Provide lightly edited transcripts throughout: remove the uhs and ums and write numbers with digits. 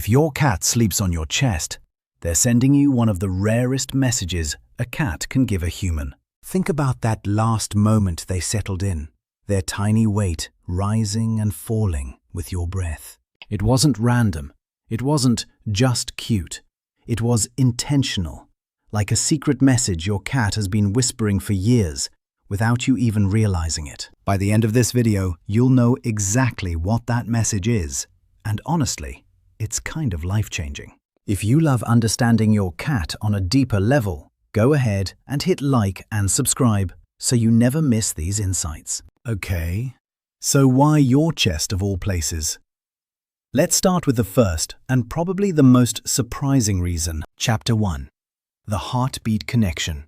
If your cat sleeps on your chest, they're sending you one of the rarest messages a cat can give a human. Think about that last moment they settled in, their tiny weight rising and falling with your breath. It wasn't random. It wasn't just cute. It was intentional, like a secret message your cat has been whispering for years without you even realizing it. By the end of this video, you'll know exactly what that message is, and honestly, it's kind of life-changing. If you love understanding your cat on a deeper level, go ahead and hit like and subscribe so you never miss these insights. Okay, so why your chest of all places? Let's start with the first and probably the most surprising reason. Chapter 1. The heartbeat connection.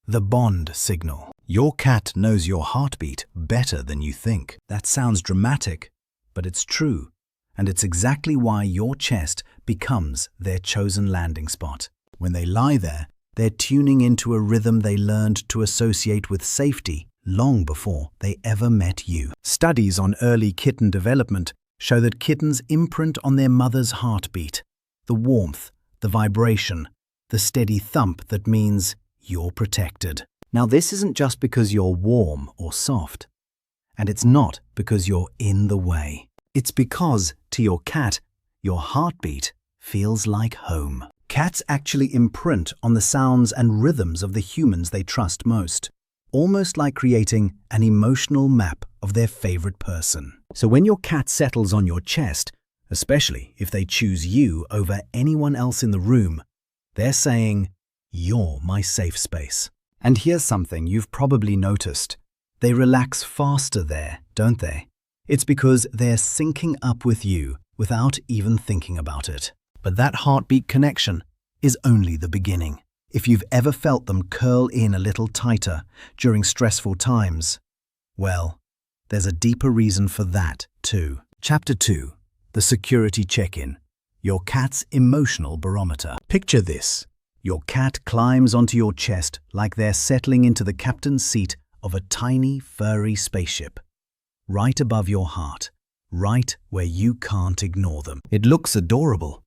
The bond signal. Your cat knows your heartbeat better than you think. That sounds dramatic, but it's true. And it's exactly why your chest becomes their chosen landing spot. When they lie there, they're tuning into a rhythm they learned to associate with safety long before they ever met you. Studies on early kitten development show that kittens imprint on their mother's heartbeat, the warmth, the vibration, the steady thump that means you're protected. Now, this isn't just because you're warm or soft, and it's not because you're in the way. It's because, to your cat, your heartbeat feels like home. Cats actually imprint on the sounds and rhythms of the humans they trust most, almost like creating an emotional map of their favorite person. So when your cat settles on your chest, especially if they choose you over anyone else in the room, they're saying, "You're my safe space." And here's something you've probably noticed. They relax faster there, don't they? It's because they're syncing up with you without even thinking about it. But that heartbeat connection is only the beginning. If you've ever felt them curl in a little tighter during stressful times, well, there's a deeper reason for that too. Chapter 2. The Security CheckIn. Your cat's emotional barometer. Picture this. Your cat climbs onto your chest like they're settling into the captain's seat of a tiny, furry spaceship. Right above your heart, right where you can't ignore them. It looks adorable,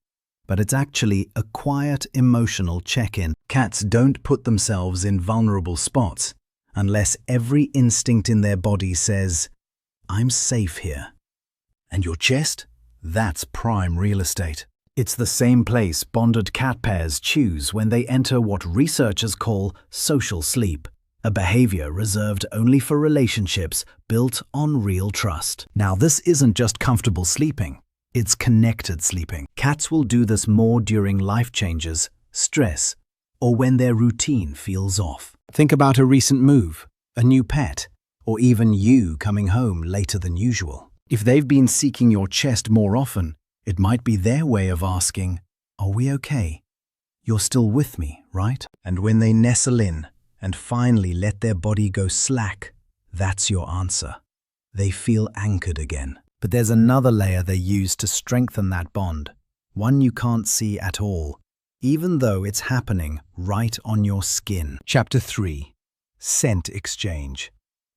but it's actually a quiet, emotional check-in. Cats don't put themselves in vulnerable spots unless every instinct in their body says, "I'm safe here." And your chest? That's prime real estate. It's the same place bonded cat pairs choose when they enter what researchers call social sleep, a behavior reserved only for relationships built on real trust. Now, this isn't just comfortable sleeping, it's connected sleeping. Cats will do this more during life changes, stress, or when their routine feels off. Think about a recent move, a new pet, or even you coming home later than usual. If they've been seeking your chest more often, it might be their way of asking, "Are we okay? You're still with me, right?" And when they nestle in and finally let their body go slack, that's your answer. They feel anchored again. But there's another layer they use to strengthen that bond, one you can't see at all, even though it's happening right on your skin. Chapter 3. Scent exchange.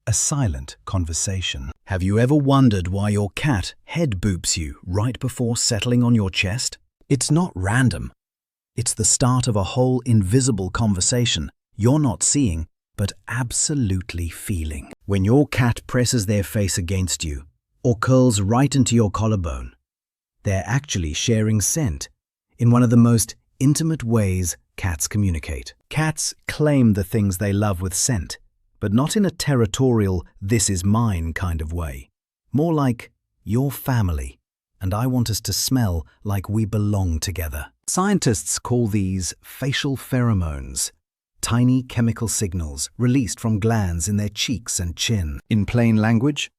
A silent conversation. Have you ever wondered why your cat head boops you right before settling on your chest? It's not random. It's the start of a whole invisible conversation you're not seeing, but absolutely feeling. When your cat presses their face against you or curls right into your collarbone, they're actually sharing scent in one of the most intimate ways cats communicate. Cats claim the things they love with scent, but not in a territorial, "this is mine" kind of way. More like, "You're family, and I want us to smell like we belong together." Scientists call these facial pheromones, tiny chemical signals released from glands in their cheeks and chin. In plain language,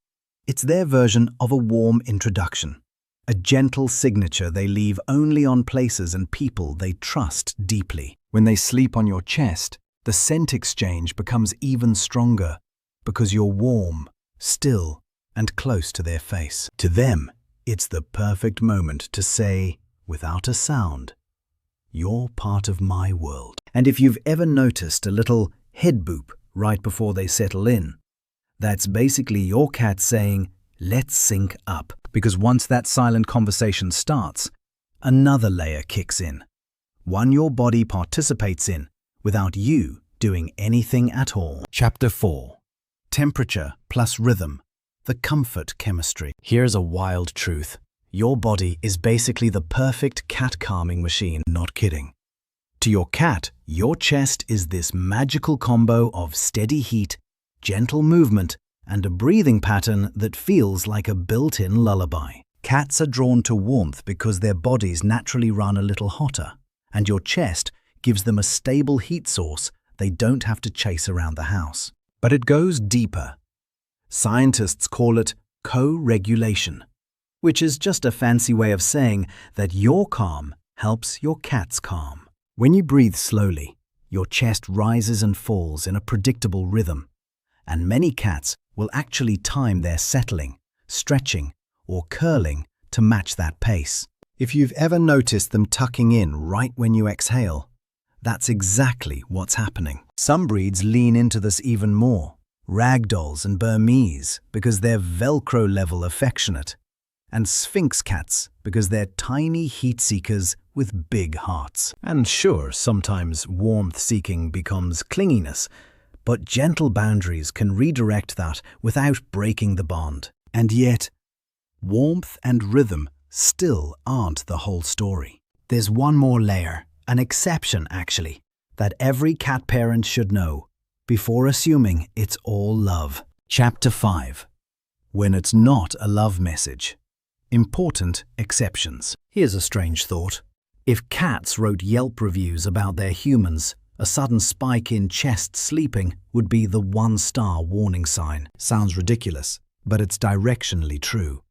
it's their version of a warm introduction, a gentle signature they leave only on places and people they trust deeply. When they sleep on your chest, the scent exchange becomes even stronger because you're warm, still, and close to their face. To them, it's the perfect moment to say, without a sound, "You're part of my world." And if you've ever noticed a little head boop right before they settle in, that's basically your cat saying, "Let's sync up." Because once that silent conversation starts, another layer kicks in. One your body participates in without you doing anything at all. Chapter 4. Temperature plus rhythm. The comfort chemistry. Here's a wild truth. Your body is basically the perfect cat calming machine. Not kidding. To your cat, your chest is this magical combo of steady heat, gentle movement, and a breathing pattern that feels like a built-in lullaby. Cats are drawn to warmth because their bodies naturally run a little hotter, and your chest gives them a stable heat source they don't have to chase around the house. But it goes deeper. Scientists call it co-regulation, which is just a fancy way of saying that your calm helps your cat's calm. When you breathe slowly, your chest rises and falls in a predictable rhythm, and many cats will actually time their settling, stretching, or curling to match that pace. If you've ever noticed them tucking in right when you exhale, that's exactly what's happening. Some breeds lean into this even more. Ragdolls and Burmese because they're Velcro-level affectionate, and Sphinx cats because they're tiny heat seekers with big hearts. And sure, sometimes warmth-seeking becomes clinginess, but gentle boundaries can redirect that without breaking the bond. And yet, warmth and rhythm still aren't the whole story. There's one more layer, an exception actually, that every cat parent should know before assuming it's all love. Chapter 5. When it's not a love message. Important exceptions. Here's a strange thought. If cats wrote Yelp reviews about their humans, a sudden spike in chest sleeping would be the 1-star warning sign. Sounds ridiculous, but it's directionally true.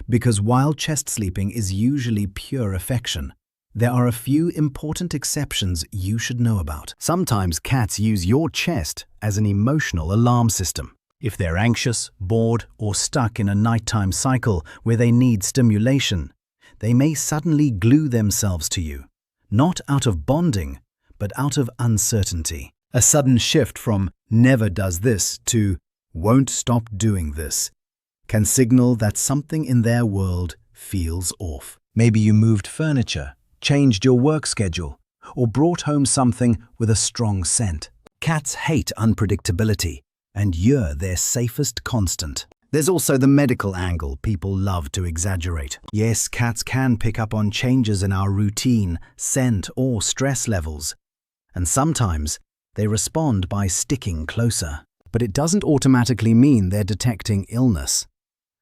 Because while chest sleeping is usually pure affection, there are a few important exceptions you should know about. Sometimes cats use your chest as an emotional alarm system. If they're anxious, bored, or stuck in a nighttime cycle where they need stimulation, they may suddenly glue themselves to you, not out of bonding, but out of uncertainty. A sudden shift from never does this to won't stop doing this can signal that something in their world feels off. Maybe you moved furniture, changed your work schedule, or brought home something with a strong scent. Cats hate unpredictability, and you're their safest constant. There's also the medical angle people love to exaggerate. Yes, cats can pick up on changes in our routine, scent, or stress levels, and sometimes they respond by sticking closer. But it doesn't automatically mean they're detecting illness.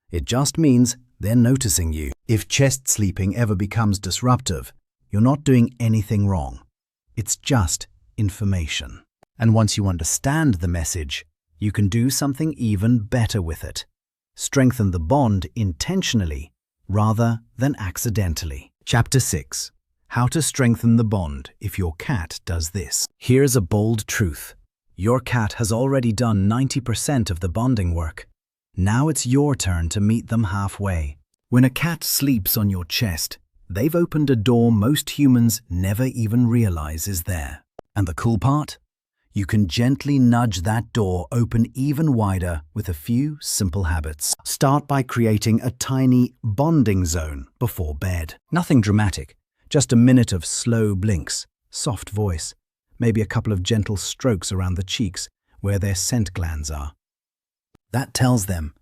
It just means they're noticing you. If chest sleeping ever becomes disruptive, you're not doing anything wrong. It's just information. And once you understand the message, you can do something even better with it. Strengthen the bond intentionally rather than accidentally. Chapter 6. How to strengthen the bond if your cat does this. Here's a bold truth. Your cat has already done 90% of the bonding work. Now it's your turn to meet them halfway. When a cat sleeps on your chest, they've opened a door most humans never even realize is there. And the cool part? You can gently nudge that door open even wider with a few simple habits. Start by creating a tiny bonding zone before bed. Nothing dramatic, just a minute of slow blinks, soft voice, maybe a couple of gentle strokes around the cheeks where their scent glands are. That tells them,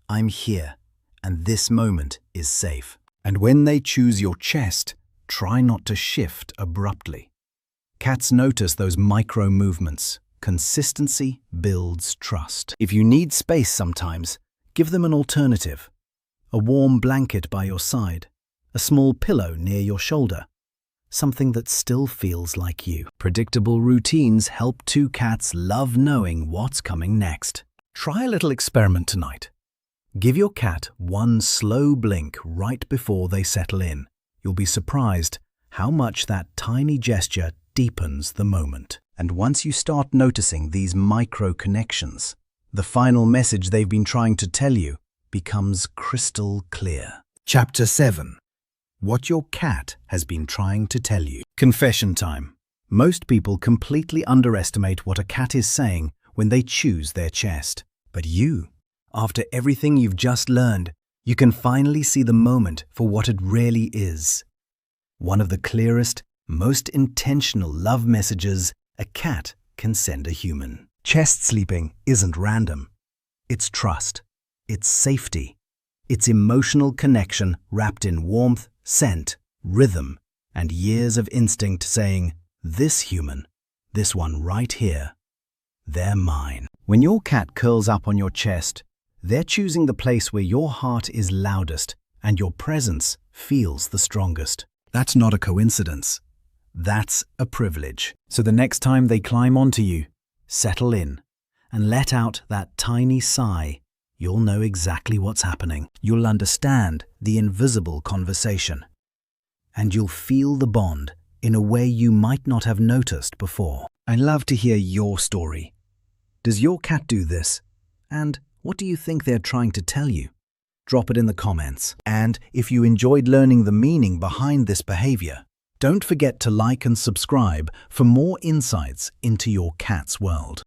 I'm here, and this moment is safe. And when they choose your chest, try not to shift abruptly. Cats notice those micro movements. Consistency builds trust. If you need space sometimes, give them an alternative. A warm blanket by your side, a small pillow near your shoulder, something that still feels like you. Predictable routines help two cats love knowing what's coming next. Try a little experiment tonight. Give your cat one slow blink right before they settle in. You'll be surprised how much that tiny gesture deepens the moment. And once you start noticing these micro connections, the final message they've been trying to tell you becomes crystal clear. Chapter 7. What your cat has been trying to tell you. Confession time. Most people completely underestimate what a cat is saying when they choose their chest. But you, after everything you've just learned, you can finally see the moment for what it really is. One of the clearest, most intentional love messages a cat can send a human. Chest sleeping isn't random. It's trust. It's safety. It's emotional connection wrapped in warmth, scent, rhythm, and years of instinct saying, this human, this one right here, they're mine. When your cat curls up on your chest, they're choosing the place where your heart is loudest and your presence feels the strongest. That's not a coincidence. That's a privilege. So the next time they climb onto you, settle in and let out that tiny sigh. You'll know exactly what's happening. You'll understand the invisible conversation. And you'll feel the bond in a way you might not have noticed before. I'd love to hear your story. Does your cat do this? And what do you think they're trying to tell you? Drop it in the comments. And if you enjoyed learning the meaning behind this behavior, don't forget to like and subscribe for more insights into your cat's world.